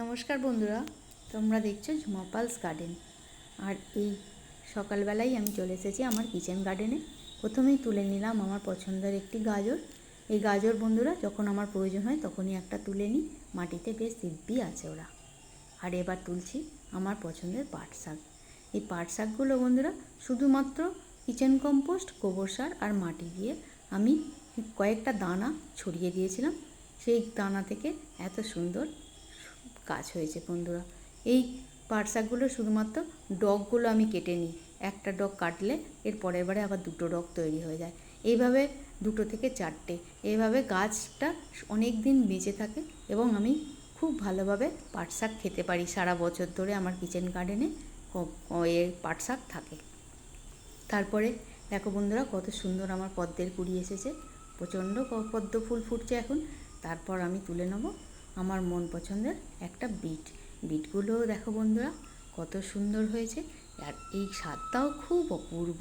নমস্কার বন্ধুরা, তোমরা দেখছো ঝুমা পালস গার্ডেন। আর এই সকালবেলায় আমি চলে এসেছি আমার কিচেন গার্ডেনে। প্রথমেই তুলে নিলাম আমার পছন্দের একটি গাজর। এই গাজর বন্ধুরা যখন আমার প্রয়োজন হয় তখনই একটা তুলে নিই, মাটিতে বেশ দিব্যি আছে ওরা। আর এবার তুলছি আমার পছন্দের পাট শাক। এই পাট শাকগুলো বন্ধুরা শুধুমাত্র কিচেন কম্পোস্ট, গোবর সার আর মাটি দিয়ে আমি কয়েকটা দানা ছড়িয়ে দিয়েছিলাম। সেই দানা থেকে এত সুন্দর গাছ হয়েছে বন্ধুরা। এই পাট শাকগুলো শুধুমাত্র ডগগুলো আমি কেটে নিই। একটা ডগ কাটলে এর পরের বারে আবার দুটো ডগ তৈরি হয়ে যায়। এইভাবে দুটো থেকে চারটে, এইভাবে গাছটা অনেক দিন বেঁচে থাকে এবং আমি খুব ভালোভাবে পাট শাক খেতে পারি। সারা বছর ধরে আমার কিচেন গার্ডেনে পাট শাক থাকে। তারপরে দেখো বন্ধুরা কত সুন্দর আমার পদ্মের কুঁড়ি এসেছে, প্রচণ্ড পদ্ম ফুল ফুটছে এখন। তারপর আমি তুলে নেব আমার মন পছন্দের একটা বিটগুলোও দেখো বন্ধুরা কত সুন্দর হয়েছে, আর এই স্বাদটাও খুব অপূর্ব।